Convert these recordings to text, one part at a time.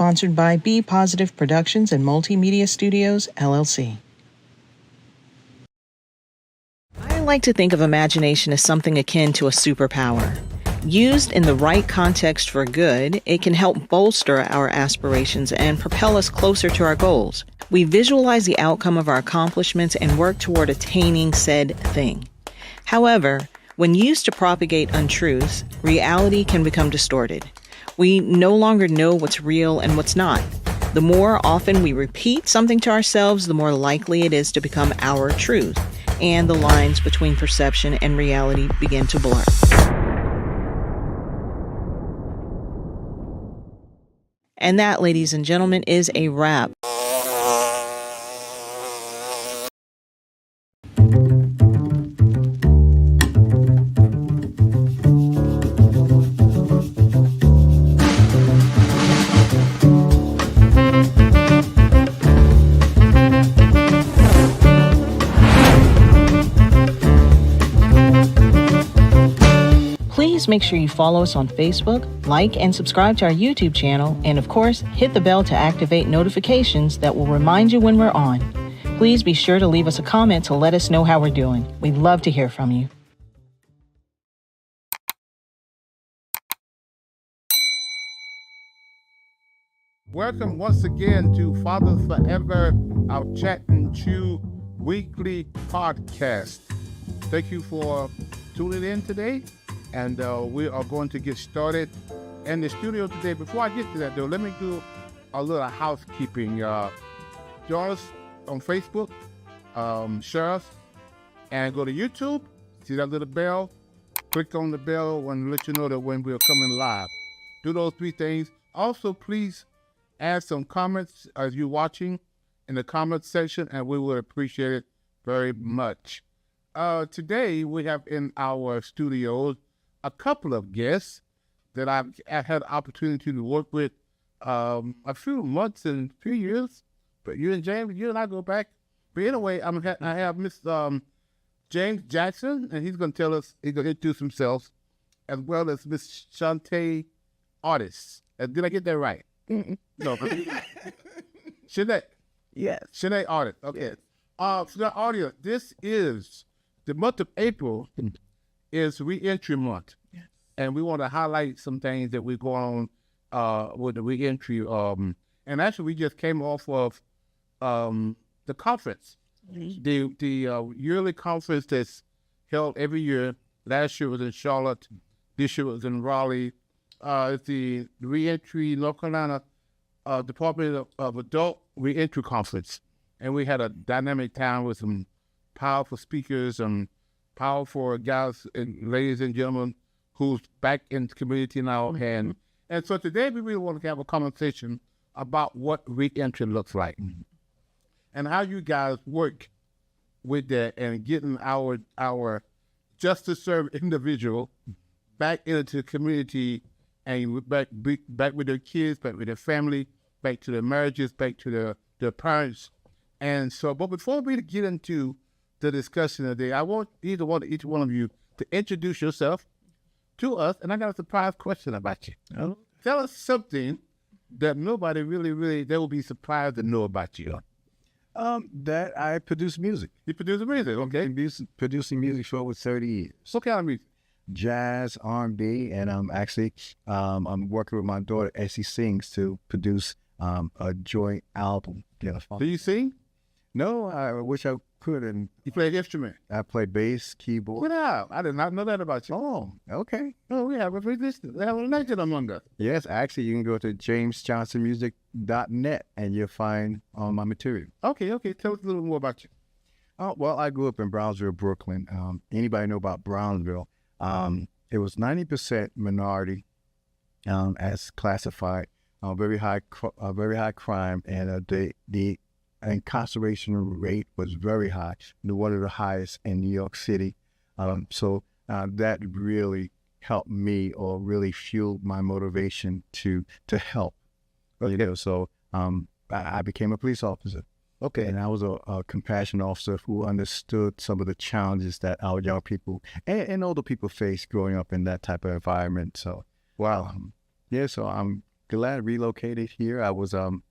sponsored by Be Positive Productions and Multimedia Studios, LLC. I like to think of imagination as something akin to a superpower. Used in the right context for good, it can help bolster our aspirations and propel us closer to our goals. We visualize the outcome of our accomplishments and work toward attaining said thing. However, when used to propagate untruths, reality can become distorted. We no longer know what's real and what's not. The more often we repeat something to ourselves, the more likely it is to become our truth, and the lines between perception and reality begin to blur. And that, ladies and gentlemen, is a wrap. Please make sure you follow us on Facebook, like and subscribe to our YouTube channel, and of course, hit the bell to activate notifications that will remind you when we're on. Please be sure to leave us a comment to let us know how we're doing. We'd love to hear from you. Welcome once again to Fathers Forever, our Chat and Chew weekly podcast. Thank you for tuning in today, and we are going to get started in the studio today. Before I get to that, though, let me do a little housekeeping. Join us on Facebook, share us, and go to YouTube. See that little bell? Click on the bell and let you know that when we're coming live. Do those three things. Also, please add some comments as you're watching in the comment section, and we would appreciate it very much. Today, we have in our studios a couple of guests that I've had the opportunity to work with a few months and few years. But you and James, you and I go back. But anyway, I have Miss James Jackson, and he's going to tell us, he's going to introduce himself, as well as Miss Shanae Artis. Did I get that right? Mm-mm. No. Shanae. Yes. Shanae Artis. Okay. For the audience, this is the month of April is Reentry Month. Yes. And we want to highlight some things that we're going on with the reentry. And actually, we just came off of the conference, the yearly conference that's held every year. Last year was in Charlotte. This year was in Raleigh. It's the Reentry North Carolina Department of Adult Reentry Conference. And we had a dynamic time with some powerful speakers and powerful guys and ladies and gentlemen who's back in the community now. Mm-hmm. And so today we really want to have a conversation about what reentry looks like and how you guys work with that and getting our justice-served individual back into the community and back with their kids, back with their family, back to their marriages, back to their parents. And so, but before we get into the discussion today, I want each one of you to introduce yourself to us, and I got a surprise question about you. Oh. Tell us something that nobody really, they will be surprised to know about you. That I produce music. You produce music, okay? Producing music for over 30 years. What kind of music? Jazz, R&B, and I'm working with my daughter, as she sings, to produce a joint album. Do you sing? No, I wish I could. And you play an instrument? I play bass, keyboard. What up? I did not know that about you. Oh, okay. Oh, we have a listener. We have a legend among us. Yes, actually, you can go to jamesjohnsonmusic.net and you'll find all my material. Okay. Tell us a little more about you. Well, I grew up in Brownsville, Brooklyn. Anybody know about Brownsville? It was 90% minority as classified, very high crime, and the incarceration rate was very high, one of the highest in New York City. So that really helped me, or really fueled my motivation to help. So I became a police officer. Okay. And I was a compassion officer who understood some of the challenges that our young people and older people face growing up in that type of environment. So, wow. So I'm glad relocated here. I was from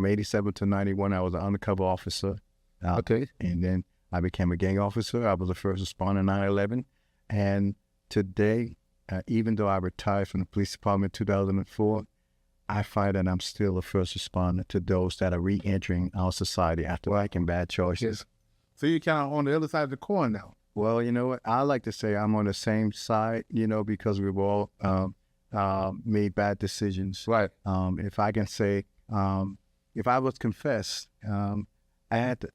87 to 91. I was an undercover officer. Okay. And then I became a gang officer. I was a first responder in 9/11. And today, even though I retired from the police department in 2004, I find that I'm still a first responder to those that are re-entering our society after making bad choices. So you're kind of on the other side of the coin now. Well, you know what? I like to say I'm on the same side, because we've all made bad decisions. Right. If I can say, if I was confessed, I had to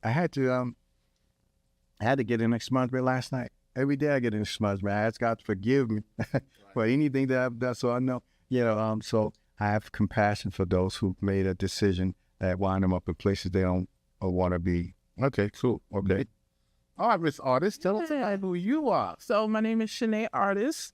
get an expungement last night. Every day I get an expungement. I ask God to forgive me for anything that I've done. So I know, so I have compassion for those who've made a decision that wind them up in places they don't want to be. Okay, cool. Okay. All right, Miss Artis, tell us who you are. So my name is Shanae Artis,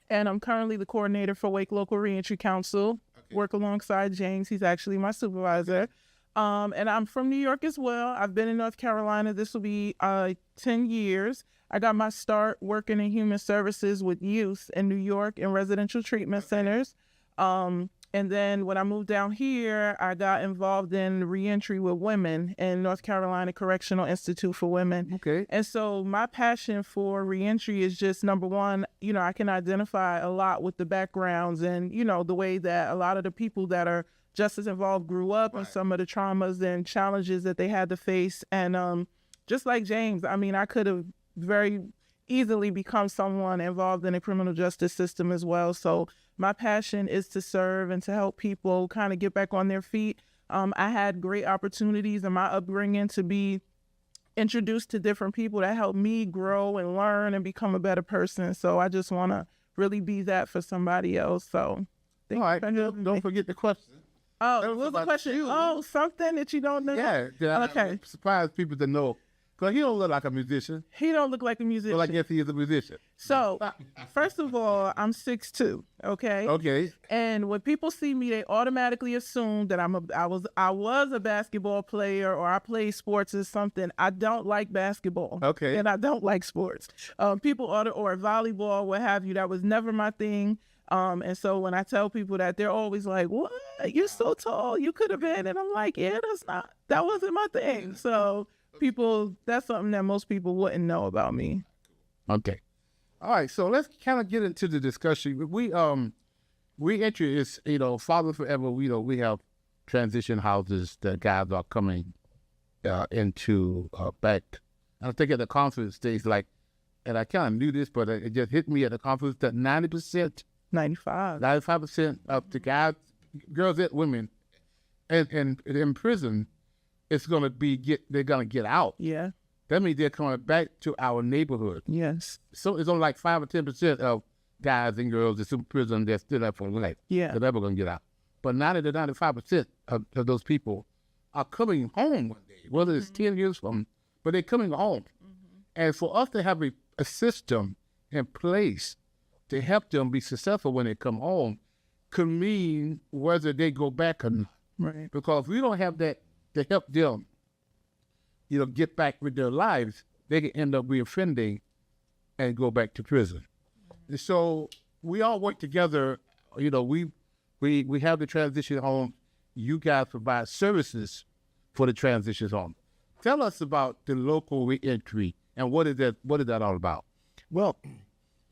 and I'm currently the coordinator for Wake Local Reentry Council. Okay. Work alongside James. He's actually my supervisor. And I'm from New York as well. I've been in North Carolina. This will be 10 years. I got my start working in human services with youth in New York in residential treatment centers. And then when I moved down here, I got involved in reentry with women in North Carolina Correctional Institute for Women. Okay. And so my passion for reentry is just, number one, I can identify a lot with the backgrounds and, the way that a lot of the people that are justice involved grew up and some of the traumas and challenges that they had to face. And just like James, I could have very easily become someone involved in the criminal justice system as well. So my passion is to serve and to help people kind of get back on their feet. I had great opportunities in my upbringing to be introduced to different people that helped me grow and learn and become a better person. So I just want to really be that for somebody else. So all right, don't forget the question. Oh, what's the question? Oh, something that you don't know? Yeah. Okay. I'm surprised people to know. Because he don't look like a musician. He don't look like a musician. Well, I guess he is a musician. So, first of all, I'm 6'2", okay? Okay. And when people see me, they automatically assume that I was a basketball player or I play sports or something. I don't like basketball. Okay. And I don't like sports. People or volleyball, what have you, that was never my thing. And so when I tell people that, they're always like, "What? You're so tall. You could have been." And I'm like, "Yeah, that wasn't my thing." So that's something that most people wouldn't know about me. Okay. All right. So let's kind of get into the discussion. Reentry is, Father Forever. We have transition houses that guys are coming into back. And I think at the conference stage, and I kind of knew this, but it just hit me at the conference that 95% of the guys, girls and women, and in prison, it's going to be they're going to get out. Yeah. That means they're coming back to our neighborhood. Yes. So it's only like 5 or 10% of guys and girls that's in prison that's still there for life. Yeah. They're never going to get out. But 90 to 95% of those people are coming home one day, whether it's 10 years from, but they're coming home. Mm-hmm. And for us to have a system in place to help them be successful when they come home could mean whether they go back or not. Right. Because if we don't have that to help them, get back with their lives, they can end up reoffending and go back to prison. And so we all work together. We have the transition home. You guys provide services for the transition home. Tell us about the local reentry and what is that all about? Well,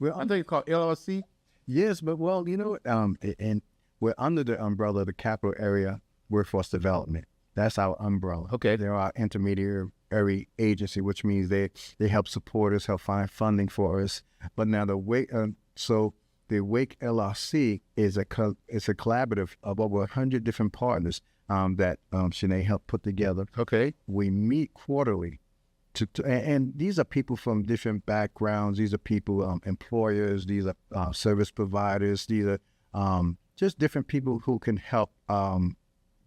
I think it's called LLC. Yes, but and we're under the umbrella of the Capital Area Workforce Development. That's our umbrella. Okay. They're our intermediary agency, which means they help support us, help find funding for us. But now the Wake LLC is a collaborative of over 100 different partners that Shanae helped put together. Okay. We meet quarterly. And these are people from different backgrounds. These are people, employers. These are service providers. These are just different people who can help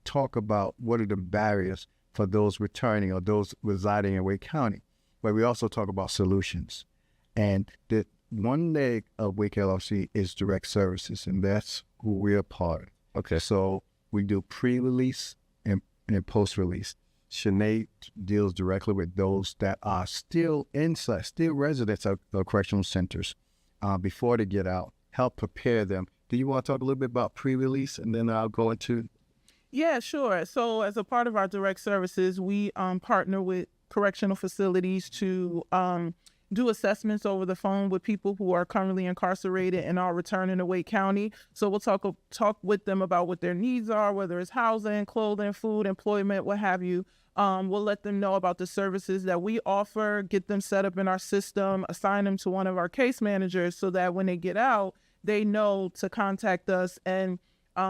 talk about what are the barriers for those returning or those residing in Wake County. But we also talk about solutions. And the one leg of Wake LLC is direct services, and that's who we're a part of. Okay. So we do pre-release and post-release. Shanae deals directly with those that are still residents of correctional centers before they get out, help prepare them, do you want to talk a little bit about pre-release, and then I'll go into? Yeah, sure. So as a part of our direct services, we partner with correctional facilities to do assessments over the phone with people who are currently incarcerated and are returning to Wake County. So we'll talk with them about what their needs are, whether it's housing, clothing, food, employment, what have you. We'll let them know about the services that we offer, get them set up in our system, assign them to one of our case managers so that when they get out, they know to contact us. And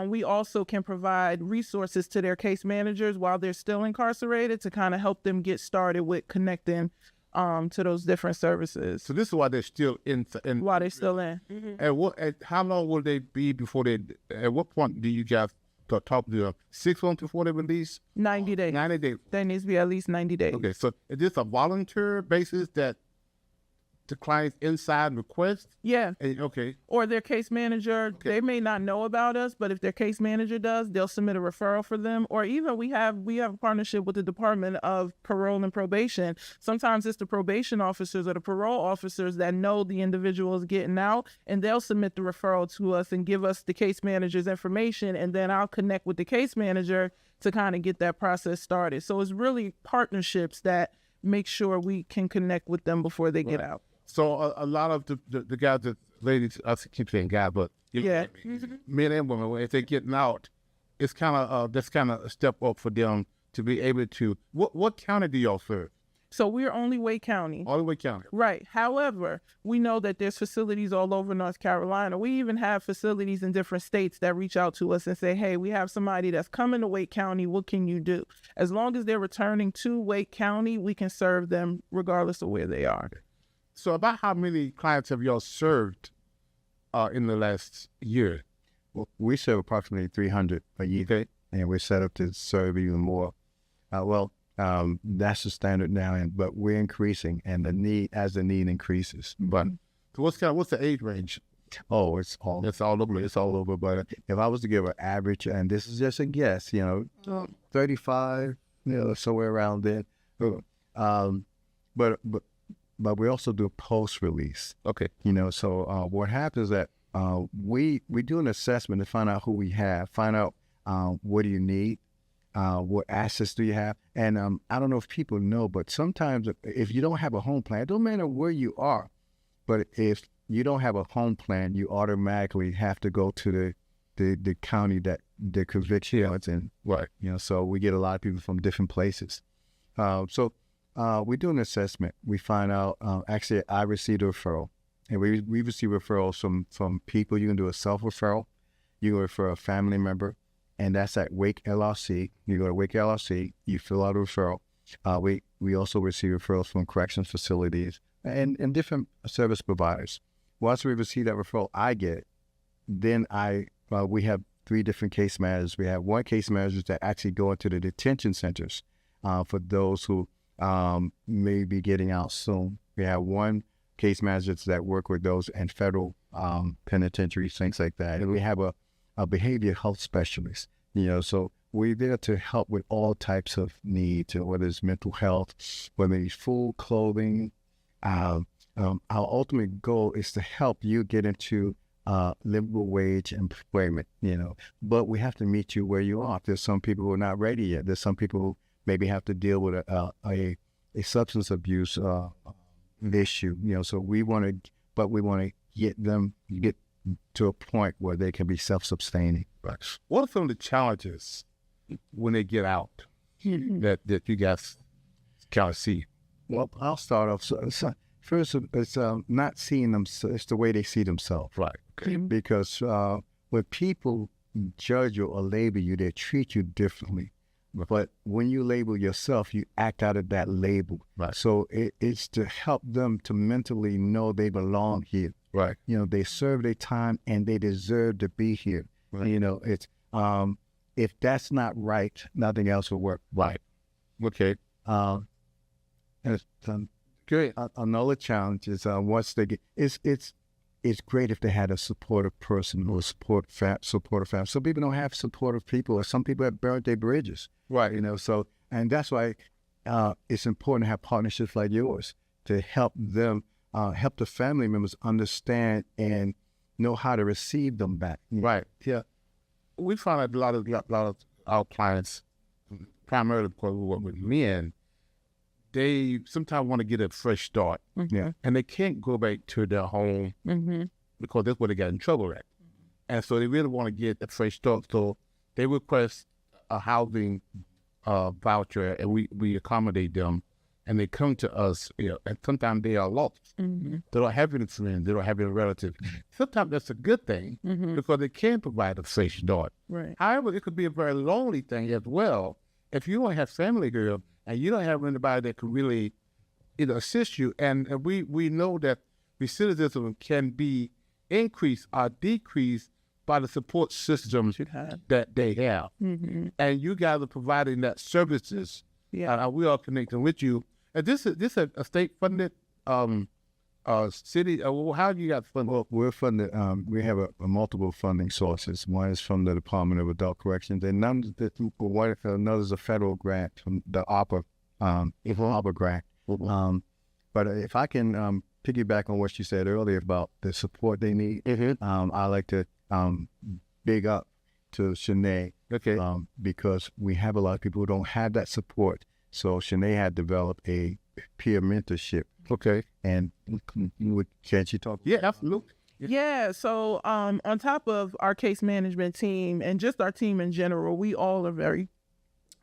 we also can provide resources to their case managers while they're still incarcerated to kind of help them get started with connecting to those different services. So this is why they're still in. While they're still in. At how long will they be before they? At what point do you guys talk to them? 6 months before they release? 90 days. 90 days. There needs to be at least 90 days. Okay, so is this a volunteer basis that the clients inside request? Yeah. Okay. Or their case manager, they may not know about us, but if their case manager does, they'll submit a referral for them. Or even we have a partnership with the Department of Parole and Probation. Sometimes it's the probation officers or the parole officers that know the individual is getting out, and they'll submit the referral to us and give us the case manager's information, and then I'll connect with the case manager to kind of get that process started. So it's really partnerships that make sure we can connect with them before they get out. So a lot of the guys, the ladies, I keep saying guys, but yeah, men and women, if they're getting out, it's kind of that's kind of a step up for them to be able to. What county do y'all serve? So we're only Wake County. Only Wake County. Right. However, we know that there's facilities all over North Carolina. We even have facilities in different states that reach out to us and say, hey, we have somebody that's coming to Wake County. What can you do? As long as they're returning to Wake County, we can serve them regardless of where they are. So about how many clients have y'all served in the last year? Well, we serve approximately 300 a year, Okay. and we're set up to serve even more. That's the standard now, but we're increasing, and the need increases. But so what's the age range? Oh, it's all over. It's all over. But if I was to give an average, and this is just a guess, 35, somewhere around there. But we also do post-release. Okay. So what happens is that we do an assessment to find out who we have, find out what do you need, what assets do you have. And I don't know if people know, but sometimes if you don't have a home plan, it don't matter where you are, but if you don't have a home plan, you automatically have to go to the county that the conviction is in. Right. So we get a lot of people from different places. We do an assessment. We find out, actually, I received a referral. And we receive referrals from people. You can do a self-referral. You can refer a family member. And that's at Wake LLC. You go to Wake LLC. You fill out a referral. We also receive referrals from corrections facilities and different service providers. Once we receive that referral, I get it. Then we have 3 different case managers. We have one case manager that actually go into the detention centers for those who may be getting out soon. We have one case manager that work with those in federal penitentiaries, things like that. And we have a behavioral health specialist, so we're there to help with all types of needs, whether it's mental health, whether it's food, clothing. Our ultimate goal is to help you get into livable wage employment, but we have to meet you where you are. There's some people who are not ready yet. There's some people who maybe have to deal with a substance abuse issue, so we want to get them to a point where they can be self-sustaining. Right. What are some of the challenges when they get out that you guys kind of see? Well, I'll start off. So first, it's not seeing them. It's the way they see themselves. Right. Okay. Because when people judge you or label you, they treat you differently. But when you label yourself, you act out of that label. Right. So it's to help them to mentally know they belong here. Right. They serve their time and they deserve to be here. Right. It's if that's not right, nothing else will work. Right. Okay. Great. Another challenge is once they get it's great if they had a supportive person or supportive family. Some people don't have supportive people, or some people have burnt their bridges. Right. So, and that's why it's important to have partnerships like yours to help them, help the family members understand and know how to receive them back. Right. Yeah. We found out a lot of our clients, primarily because we work with men, they sometimes want to get a fresh start. Yeah. And they can't go back to their home because that's where they got in trouble at. And so they really want to get a fresh start. So they request a housing voucher, and we accommodate them. And they come to us, and sometimes they are lost. They don't have any friends. They don't have any relatives. Sometimes that's a good thing because they can provide a fresh start. Right. However, it could be a very lonely thing as well. If you don't have family here and you don't have anybody that can really assist you, and we know that recidivism can be increased or decreased by the support systems that they have. And you guys are providing that services. Yeah. We are connecting with you. And this is a state-funded city. How do you guys fund? Well, we're funded. We have a multiple funding sources. One is from the Department of Adult Corrections, and another is a federal grant from the ARPA grant. But if I can piggyback on what you said earlier about the support they need, I like to big up to Shanae, because we have a lot of people who don't have that support. So Shanae had developed a peer mentorship. Okay. And can't you talk? Yeah, absolutely. Yeah, so on top of our case management team and just our team in general, we all are very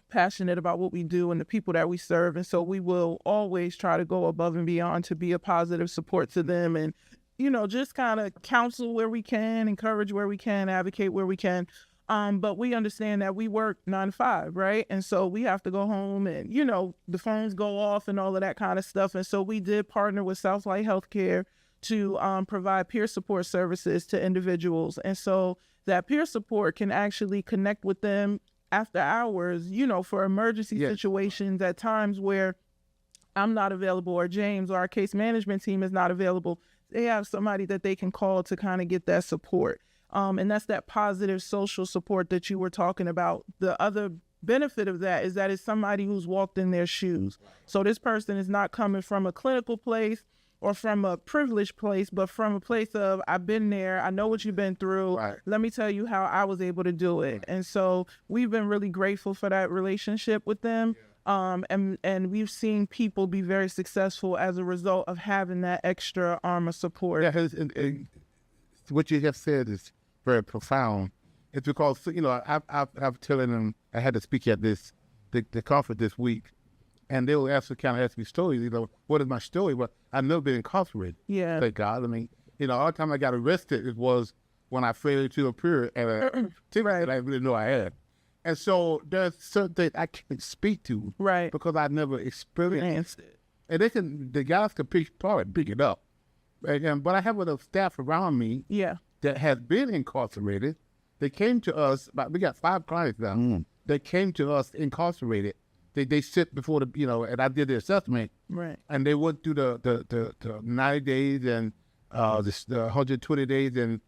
passionate about what we do and the people that we serve. And so we will always try to go above and beyond to be a positive support to them and, just kind of counsel where we can, encourage where we can, advocate where we can. But we understand that we work 9 to 5, right? And so we have to go home and, the phones go off and all of that kind of stuff. And so we did partner with Southlight Healthcare to provide peer support services to individuals. And so that peer support can actually connect with them after hours, for emergency situations at times where I'm not available or James or our case management team is not available. They have somebody that they can call to kind of get that support. And that's that positive social support that you were talking about. The other benefit of that is that it's somebody who's walked in their shoes. So this person is not coming from a clinical place or from a privileged place, but from a place of, I've been there, I know what you've been through, let me tell you how I was able to do it. And so we've been really grateful for that relationship with them. And we've seen people be very successful as a result of having that extra arm of support. Yeah, and what you have said is very profound. It's because, I've telling them, I had to speak at the conference this week, and they will kind of ask me stories, what is my story? Well, I've never been incarcerated. Yeah. Thank God. I mean, all the time I got arrested, it was when I failed to appear at a activity that I really know I had. And so there's certain things I can't speak to. Right. Because I never experienced it. And the guys can pick it up. But I have enough staff around me that has been incarcerated. They came to us, we got 5 clients now. They came to us incarcerated. They sit before and I did the assessment. Right. And they went through the 90 days and the 120 days, and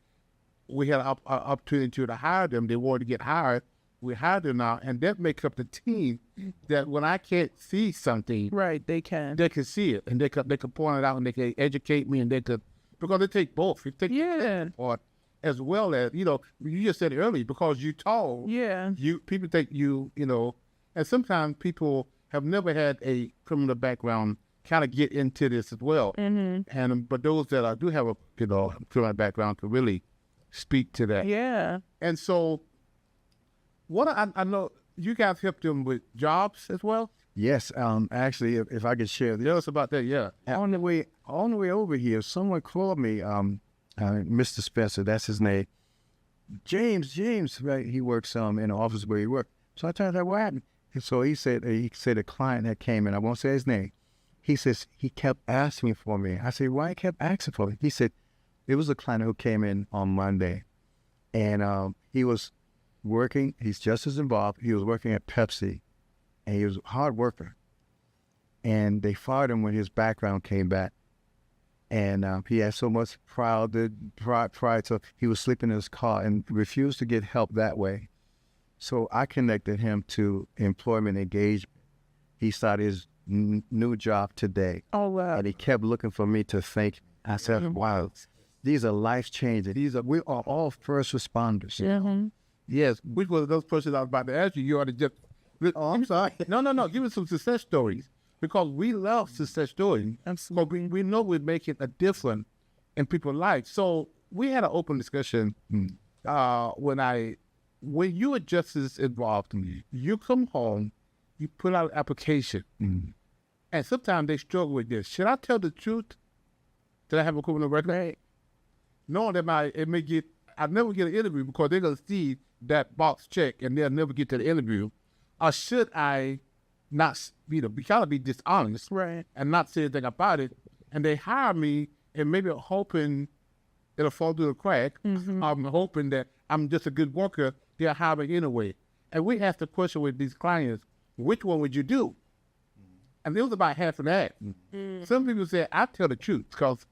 we had an opportunity to hire them. They wanted to get hired. We hired them now, and that makes up the team that when I can't see something, they can see it, and they can point it out, and they can educate me, and because they take both. They take the part as well as, you just said it earlier, because you told, people think and sometimes people have never had a criminal background kind of get into this as well. But those that do have a, criminal background can really speak to that. Yeah. And so, what I know, you guys help them with jobs as well? Yes. Actually, if I could share, tell us about that. Yeah. On the way over here, someone called me, Mr. Spencer, that's his name. James, right? He works in the office where he works. So I told him, what happened? And so he said a client that came in, I won't say his name. He says he kept asking for me. I said, why he kept asking for me? He said it was a client who came in on Monday, and he was working. He's just as involved. He was working at Pepsi, and he was a hard worker. And they fired him when his background came back. And he had so much pride, so he was sleeping in his car and refused to get help that way. So I connected him to employment engagement. He started his new job today. Oh, wow. And he kept looking for me to thank me. I said, wow, these are life changing. We are all first responders. Mm-hmm. Yes, which was those questions I was about to ask you. You already just. Oh, I'm sorry. No. Give us some success stories because we love success stories. Absolutely. But we know we're making a difference in people's lives. So we had an open discussion when you are justice involved. You come home, you put out an application, and sometimes they struggle with this. Should I tell the truth? Did I have a criminal record? Right. Knowing that I never get an interview because they're gonna see that box check and they'll never get to the interview. Or should I not, be dishonest, Right. and not say anything about it? And they hire me, and maybe hoping it'll fall through the crack. I'm hoping that I'm just a good worker. They'll hire me anyway. And we asked the question with these clients, which one would you do? And it was about half of that. Some people say, I tell the truth because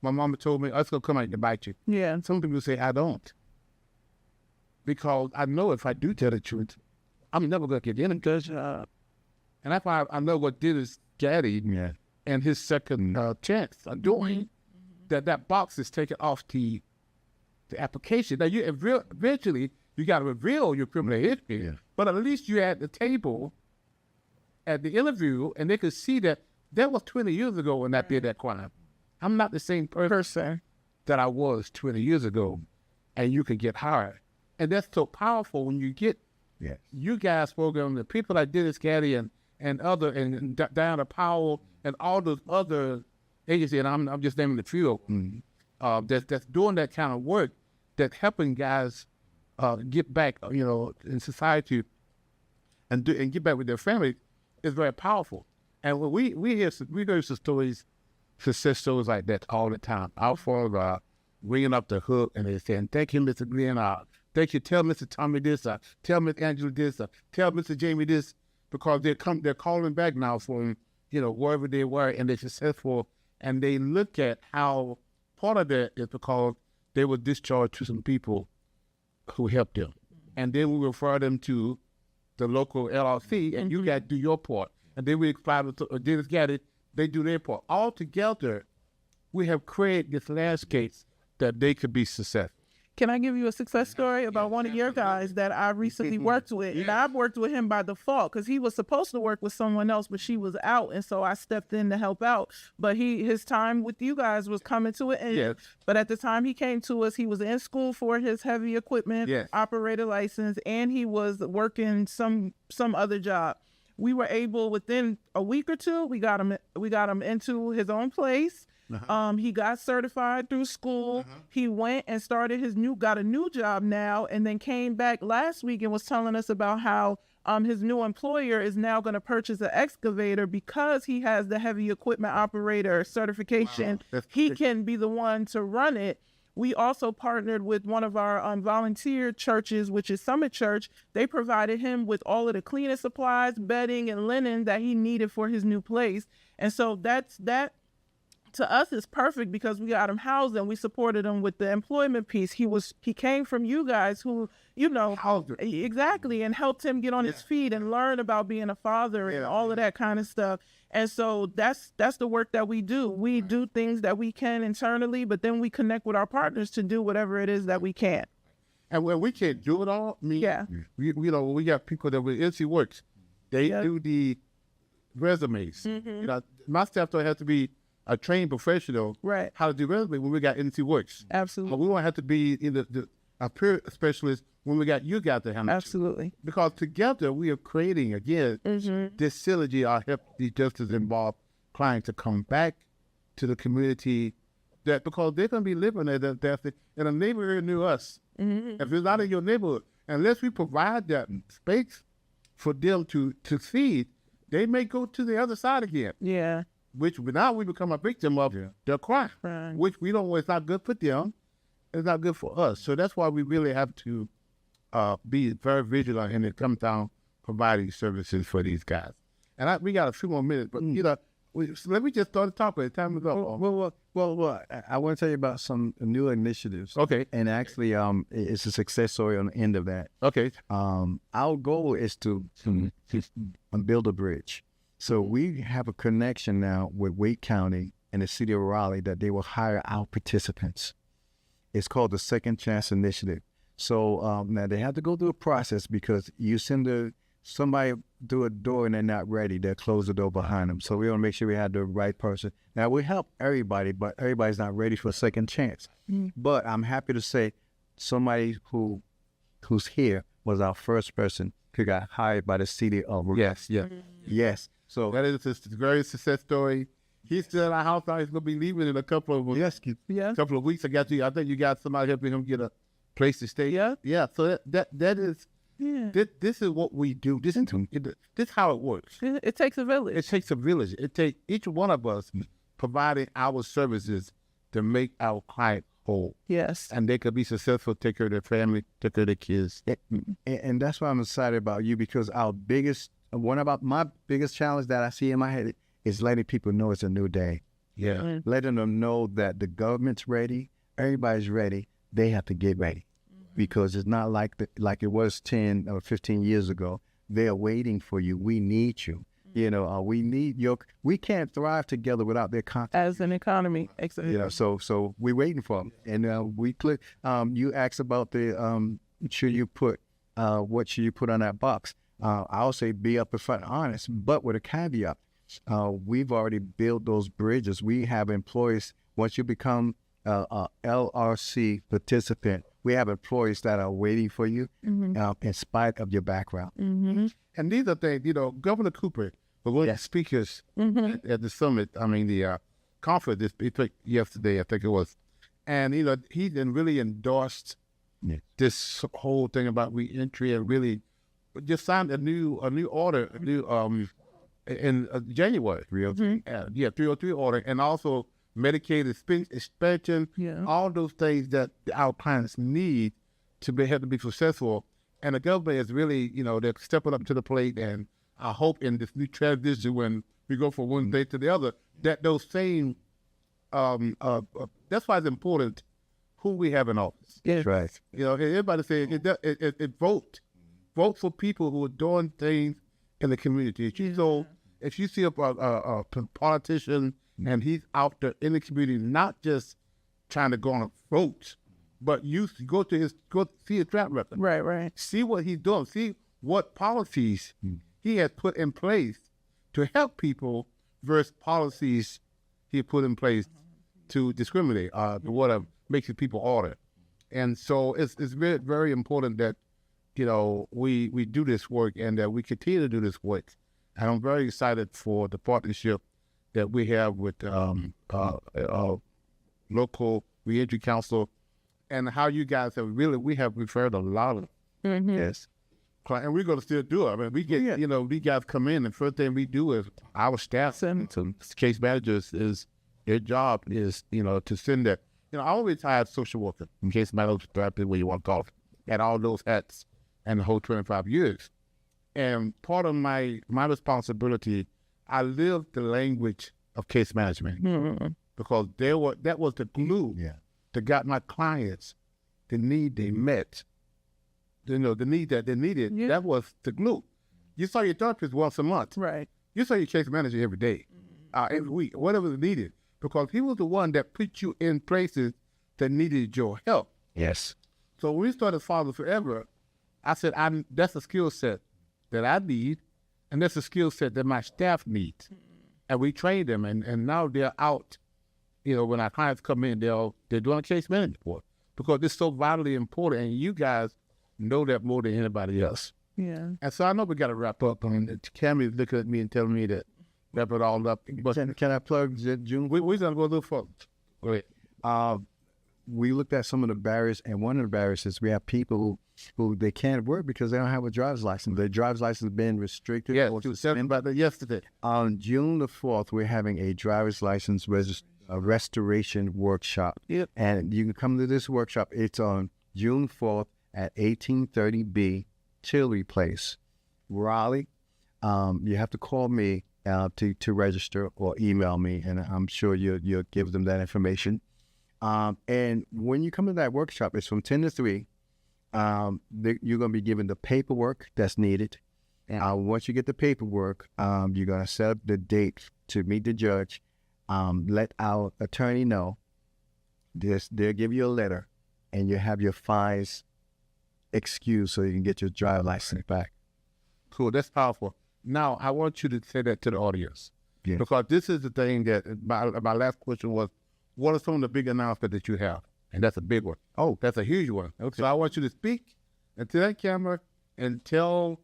my mama told me, it's going to come out to bite you. Yeah. And some people say, I don't. Because I know if I do tell the truth, I'm never going to get in a good job. And that's why I know what Dennis Gaddy and his second chance are doing, that box is taken off the application. Now, eventually, you got to reveal your criminal history, but at least you're at the table at the interview, and they could see that was 20 years ago when I did that crime. I'm not the same person that I was 20 years ago, and you can get hired. And that's so powerful when you get you guys program, the people like Dennis Gaddy and other, and Diana Powell and all those other agencies, and I'm just naming the few that's doing that kind of work, that's helping guys get back, in society and get back with their family is very powerful. And when we hear some stories, success stories like that all the time. Our father ringing up the hook and they're saying, "Thank you, Mr. Glenn. Thank you. Tell Mr. Tommy this. Tell Miss Angela this. Tell Mr. Jamie this," because they're calling back now from wherever they were, and they're successful. And they look at how part of that is because they were discharged to some people who helped them, and then we refer them to the local LLC, and you got to do your part. And then we apply to Dennis Gaddy, they do their part. All together, we have created this landscape that they could be successful. Can I give you a success story about one of your guys that I recently worked with? And I've worked with him by default because he was supposed to work with someone else, but she was out, and so I stepped in to help out. But his time with you guys was coming to an end. But at the time he came to us, he was in school for his heavy equipment operator license, and he was working some other job. We were able, within a week or two, we got him into his own place. He got certified through school. He went and got a new job now, and then came back last week and was telling us about how his new employer is now going to purchase an excavator because he has the heavy equipment operator certification. Wow. He can be the one to run it. We also partnered with one of our volunteer churches, which is Summit Church. They provided him with all of the cleaning supplies, bedding, and linen that he needed for his new place. And so that to us is perfect because we got him housed and we supported him with the employment piece. He came from you guys who, exactly, and helped him get on his feet and learn about being a father and all of that kind of stuff. And so that's the work that we do. We do things that we can internally, but then we connect with our partners to do whatever it is that we can. And when we can't do it all, we got people that with NC Works, they do the resumes. My staff don't have to be a trained professional how to do resume when we got NC Works. Absolutely. But we don't have to be a peer specialist when we got you guys to handle it. Absolutely. Because together we are creating, again, this synergy will help the justice involved clients to come back to the community because they're going to be living in a neighborhood near us. If it's not in your neighborhood, unless we provide that space for them to succeed, they may go to the other side again. Yeah. Which now we become a victim of their crime, which we don't know. It's not good for them. It's not good for us. So that's why we really have to be very vigilant when it comes down providing services for these guys. And we got a few more minutes, but so let me just start the topic. Time is up. Well, I want to tell you about some new initiatives. Okay. And actually, it's a success story on the end of that. Okay. Our goal is to build a bridge. So we have a connection now with Wake County and the city of Raleigh that they will hire our participants. It's called the Second Chance Initiative. So now they have to go through a process because you send somebody through a door and they're not ready, they'll close the door behind them. So we want to make sure we have the right person. Now we help everybody, but everybody's not ready for a second chance. But I'm happy to say somebody who's here was our first person who got hired by the city of Yes. Yes. So That is a very success story. He's still in our house now. He's going to be leaving in a couple of couple of weeks. I think you got somebody helping him get a place to stay. Yeah. So that is. Yeah. This is what we do. This is how it works. It takes a village. It takes a village. It takes each one of us providing our services to make our client whole. Yes. And they could be successful, take care of their family, take care of their kids. And that's why I'm excited about you, because one about my biggest challenge that I see in my head is letting people know it's a new day. Yeah. Letting them know that the government's ready, everybody's ready, they have to get ready. Because it's not like it was 10 or 15 years ago. They're waiting for you. We need you. You know, we can't thrive together without their contact. As an economy, exactly. Yeah, so we're waiting for them. And we click. You asked about the what should you put on that box? I'll say be up front honest, but with a caveat. We've already built those bridges. We have employees. Once you become a LRC participant, we have employees that are waiting for you in spite of your background. And these are things, Governor Cooper was one of the speakers at the summit, the conference yesterday, I think it was. And, he then really endorsed this whole thing about reentry and really just signed a new order, in January. 303. 303 order, and also Medicaid expansion, all those things that our clients need to have to be successful. And the government is really, they're stepping up to the plate. And I hope in this new transition, when we go from one day to the other, that those same, that's why it's important who we have in office. That's right. Everybody saying vote for people who are doing things in the community. If you see a politician and he's out there in the community, not just trying to go on a vote, but you go see his track record. Right. See what he's doing. See what policies he has put in place to help people versus policies he put in place to discriminate, what makes people order. And so it's very, very important that, we do this work and that we continue to do this work. And I'm very excited for the partnership that we have with Local Reentry Council, and how you guys we have referred a lot of Yes. and we're going to still do it. We get, these guys come in, and first thing we do is our staff, some case managers, is their job is, to send that. I'm a retired social worker, in case managers, therapist, what you want to call it, had all those hats and the whole 25 years. And part of my responsibility, I live the language of case management because that was the glue that got my clients the need they met. The need that they needed, that was the glue. You saw your therapist once a month. Right. You saw your case manager every day, every week, whatever is needed, because he was the one that put you in places that needed your help. Yes. So when we started Father Forever, I said, that's a skill set that I need, and that's a skill set that my staff needs. And we train them, and now they're out. When our clients come in, they're doing case management work because it's so vitally important, and you guys know that more than anybody else. Yeah. And so I know we got to wrap up. Cammy's looking at me and telling me to wrap it all up. But Can I plug June? we're going to go a little further. Go ahead. We looked at some of the barriers, and one of the barriers is we have people who they can't work because they don't have a driver's license. Their driver's license has been restricted. Yeah, you was telling me about that yesterday. On June the 4th, we're having a driver's license restoration workshop. Yep. And you can come to this workshop. It's on June 4th at 1830B Tillery Place, Raleigh. You have to call me to register or email me, and I'm sure you'll give them that information. And when you come to that workshop, it's from 10 to 3. You're going to be given the paperwork that's needed. Once you get the paperwork, you're going to set up the date to meet the judge. Let our attorney know. They'll give you a letter and you have your fines excused so you can get your driver's license back. Cool. That's powerful. Now, I want you to say that to the audience. Yeah. Because this is the thing that my last question was, what are some of the big announcements that you have? And that's a big one. Oh, that's a huge one. Okay. So I want you to speak into that camera and tell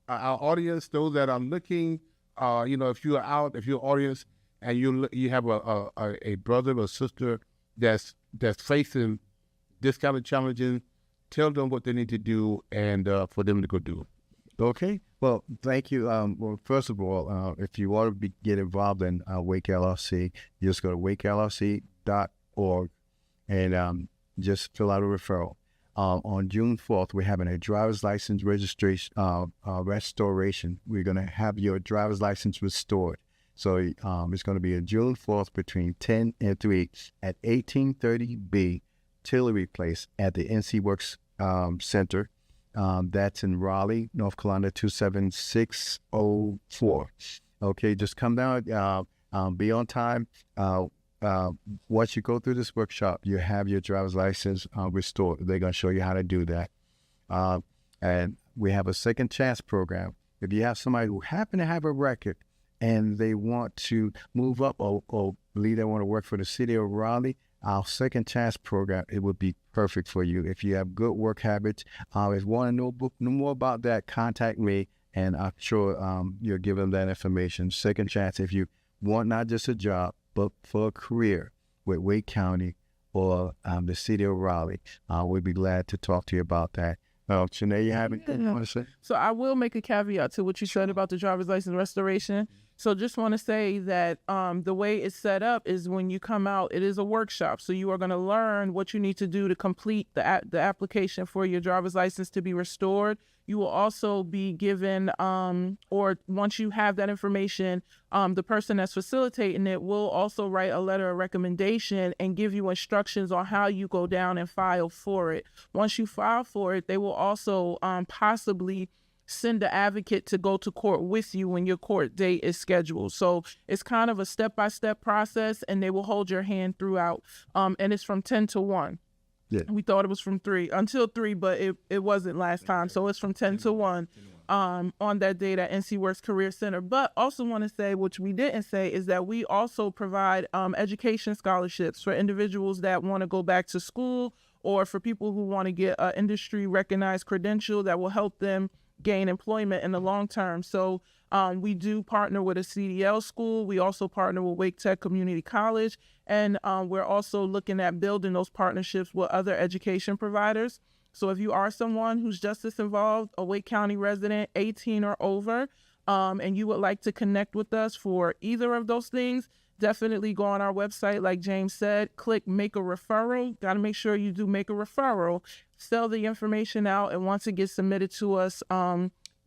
our audience, those that are looking, if you're out, if you're audience, and you have a brother or sister that's facing this kind of challenges, tell them what they need to do and for them to go do. Okay. Well, thank you. Well, first of all, if you want to get involved in Wake LLC, you just go to wakelllc.org and just fill out a referral. On June 4th, we're having a driver's license registration restoration. We're going to have your driver's license restored. So it's going to be on June 4th between 10 and 3 at 1830B Tillery Place at the NC Works Center. That's in Raleigh, North Carolina, 27604. Okay, just come down, be on time. Once you go through this workshop, you have your driver's license restored. They're going to show you how to do that. And we have a second chance program. If you have somebody who happen to have a record and they want to move up or believe they want to work for the city of Raleigh, our second chance program, it would be perfect for you. If you have good work habits, if you want to know more about that, contact me, and I'm sure you'll give them that information. Second chance, if you want not just a job, but for a career with Wake County or the city of Raleigh, we'd be glad to talk to you about that. Shanae, you have anything you want to say? So I will make a caveat to what you said about the driver's license restoration. So just want to say that the way it's set up is when you come out, it is a workshop. So you are going to learn what you need to do to complete the application for your driver's license to be restored. You will also be given, or once you have that information, the person that's facilitating it will also write a letter of recommendation and give you instructions on how you go down and file for it. Once you file for it, they will also possibly send the advocate to go to court with you when your court date is scheduled. So it's kind of a step-by-step process, and they will hold your hand throughout. And it's from 10 to 1. Yeah. We thought it was from 3 until 3, but it wasn't last time. So it's from 10 to 1 on that date at NC Works Career Center. But also want to say, which we didn't say, is that we also provide education scholarships for individuals that want to go back to school, or for people who want to get an industry recognized credential that will help them gain employment in the long term. So we do partner with a CDL school. We also partner with Wake Tech Community College. And we're also looking at building those partnerships with other education providers. So if you are someone who's justice involved, a Wake County resident, 18 or over, and you would like to connect with us for either of those things, definitely go on our website. Like James said, click make a referral. Got to make sure you do make a referral. Sell the information out, and once it gets submitted to us,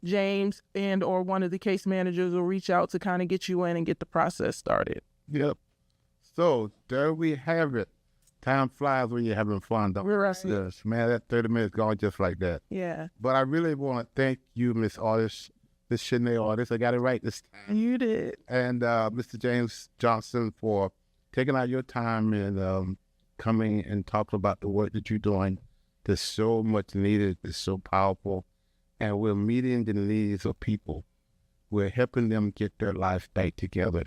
James and or one of the case managers will reach out to kind of get you in and get the process started. Yep. So there we have it. Time flies when you're having fun, don't We're right. Yes, man, that 30 minutes gone just like that. Yeah. But I really want to thank you, Miss Artis, Miss Shanae Artis. I got it right this time. You did. And Mr. James Johnson for taking out your time and coming and talking about the work that you're doing. There's so much needed. It's so powerful. And we're meeting the needs of people. We're helping them get their life back together.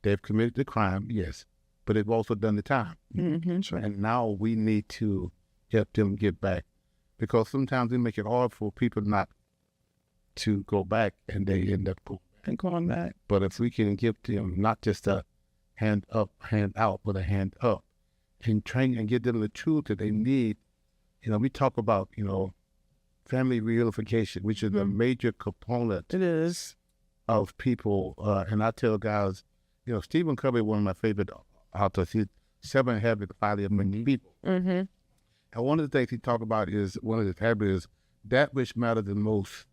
They've committed the crime, yes, but they've also done the time. Mm-hmm. And now we need to help them get back, because sometimes we make it hard for people not to go back, and they end up going back. But if we can give them not just a hand up, hand out, but a hand up, and train and give them the tools that they need. We talk about, family reunification, which is a major component. It is. Of people. And I tell guys, Stephen Covey, one of my favorite authors, he's 7 Habits of Highly Effective People. Mm-hmm. And one of the things he talks about is, one of his habits is, that which matters the most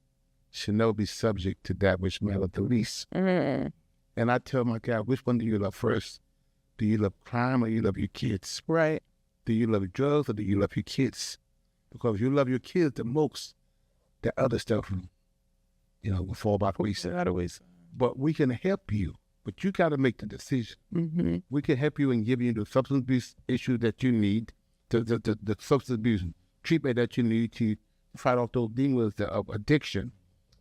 should never be subject to that which matters the least. Mm-hmm. And I tell my guys, which one do you love first? Do you love crime or do you love your kids? Right. Do you love drugs or do you love your kids? Because if you love your kids the most, the other stuff, will fall by the wayside. But we can help you, but you got to make the decision. Mm-hmm. We can help you and give you the substance abuse issue that you need. the substance abuse treatment that you need to fight off those demons of addiction.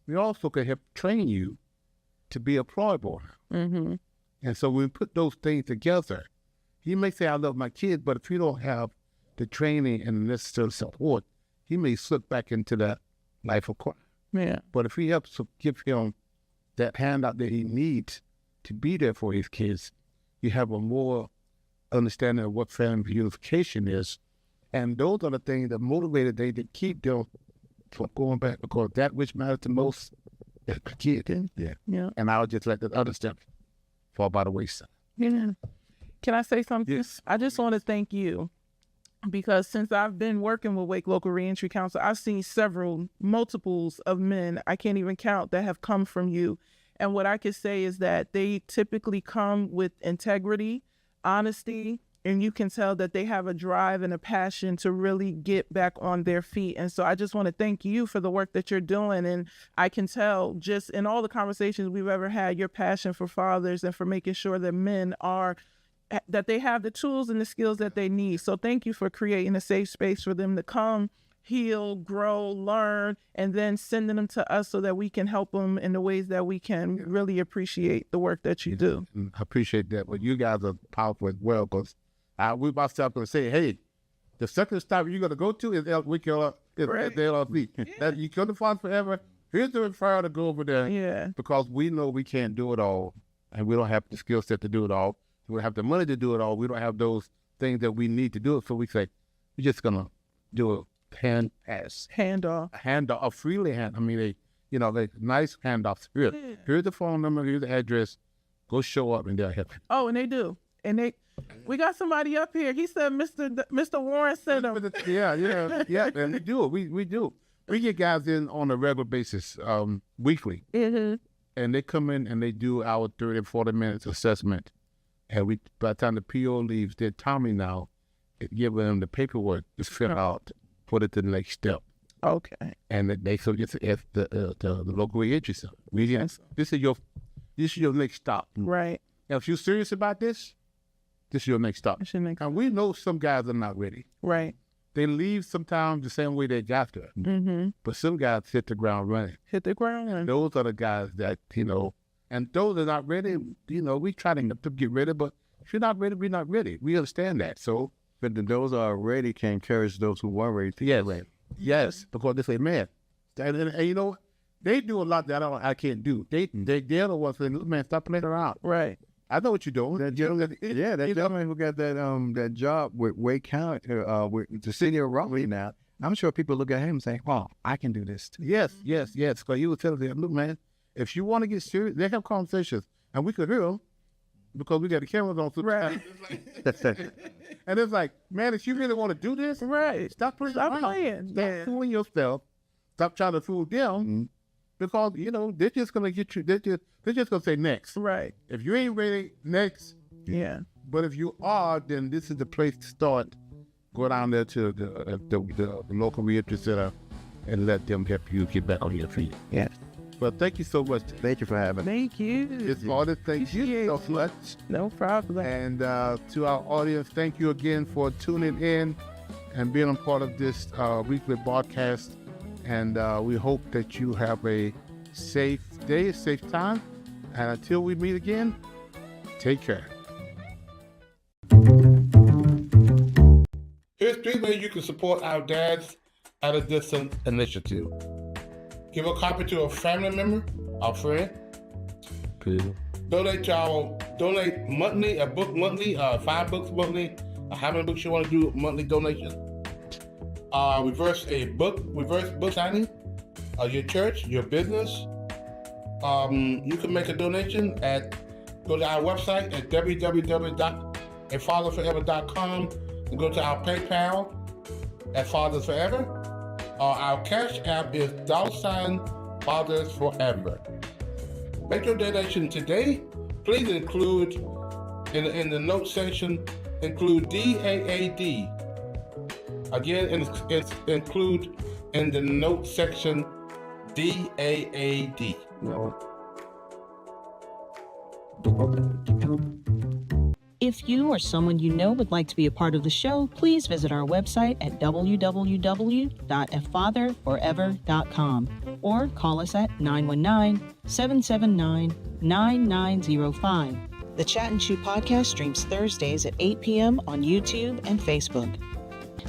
We also can help train you to be a employable. Mm-hmm. And so when we put those things together, he may say, I love my kids, but if you don't have the training and the necessary support, he may slip back into that life of crime. Yeah. But if he helps to give him that handout that he needs to be there for his kids, you have a more understanding of what family unification is. And those are the things that motivated they to keep them from going back, because that which matters the most is the kid. Yeah. Yeah. And I'll just let the other stuff fall by the wayside. Yeah. Can I say something? Yes. I just want to thank you, because since I've been working with Wake Local Reentry Council, I've seen multiples of men, I can't even count, that have come from you. And what I can say is that they typically come with integrity, honesty, and you can tell that they have a drive and a passion to really get back on their feet. And so I just want to thank you for the work that you're doing. And I can tell just in all the conversations we've ever had, your passion for fathers and for making sure that men that they have the tools and the skills that they need. So thank you for creating a safe space for them to come, heal, grow, learn, and then sending them to us so that we can help them in the ways that we can. Really appreciate the work that you do. I appreciate that. But you guys are powerful as well, because we myself going to say, hey, the second stop you're going to go to is the LLC. That you couldn't find forever. Here's the referral to go over there. Yeah. Because we know we can't do it all, and we don't have the skill set to do it all. We don't have the money to do it all. We don't have those things that we need to do it. So we say, we're just going to do a handoff, a freely hand. I mean, they nice handoffs. Here's the phone number, here's the address. Go show up and they'll help you. Oh, and they do. And we got somebody up here. He said Mr. Warren sent him. Yeah, and we do. We do. We get guys in on a regular basis, weekly. Mm-hmm. And they come in and they do our 30, 40 minutes assessment. And by the time the PO leaves, they're Tommy now, giving them the paperwork to fill out, put it to the next step. Okay. And they so it's the local reentry center. This is your next stop. Right. Now, if you're serious about this is your next stop. And we know some guys are not ready. Right. They leave sometimes the same way they got there. Mm-hmm. But some guys hit the ground running. And those are the guys that, and those that are not ready, we try to get ready, but if you're not ready, we're not ready. We understand that. So, but those that are ready can encourage those who weren't ready to get ready. Yes, because they say, man, and they do a lot that I can't do. They're the ones saying, look, man, stop playing around. Right. I know what you're doing. That gentleman who got that job with Wake County, with the city of Raleigh now, I'm sure people look at him and say, wow, I can do this too. Yes. Because he was telling them, look, man, if you want to get serious, they have conversations, and we could hear them because we got the cameras on. Right. And it's like, man, if you really want to do this, right, stop playing. Stop fooling yourself. Stop trying to fool them, because they're just gonna get you. They're just gonna say next. Right. If you ain't ready, next. Yeah. But if you are, then this is the place to start. Go down there to the local reentry center and let them help you get back on your feet. Yes. But thank you so much. Thank you for having me. Thank you. It's all the thank you so much. No problem. And to our audience, thank you again for tuning in and being a part of this weekly broadcast. And we hope that you have a safe day, a safe time. And until we meet again, take care. Here's 3 ways you can support our Dads at a Distance initiative. Give a copy to a family member, a friend. Cool. Donate monthly, a book monthly, 5 books monthly, how many books you want to do monthly donation. Reverse book signing, your church, your business. You can make a donation go to our website at www.afatherforever.com and go to our PayPal at Fathers Forever. Our Cash App is $Fathers Forever. Make your donation today. Please include in the note section, include DAAD. Again, it's include in the note section DAAD. If you or someone you know would like to be a part of the show, please visit our website at www.afatherforever.com or call us at 919-779-9905. The Chat and Chew podcast streams Thursdays at 8 p.m. on YouTube and Facebook.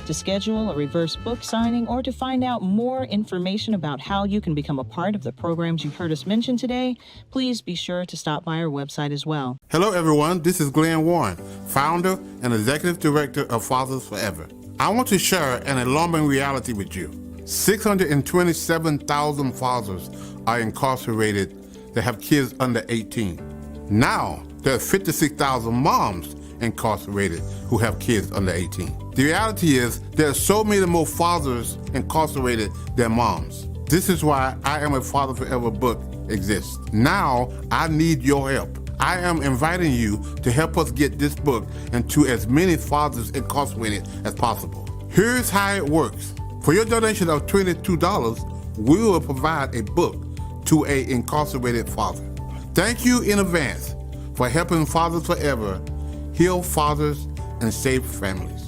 To schedule a reverse book signing or to find out more information about how you can become a part of the programs you've heard us mention today, please be sure to stop by our website as well. Hello, everyone. This is Glenn Warren, founder and executive director of Fathers Forever. I want to share an alarming reality with you. 627,000 fathers are incarcerated that have kids under 18. Now, there are 56,000 moms incarcerated who have kids under 18. The reality is there are so many more fathers incarcerated than moms. This is why I Am a Father Forever book exists. Now, I need your help. I am inviting you to help us get this book into as many fathers incarcerated as possible. Here's how it works. For your donation of $22, we will provide a book to an incarcerated father. Thank you in advance for helping Fathers Forever heal fathers and save families.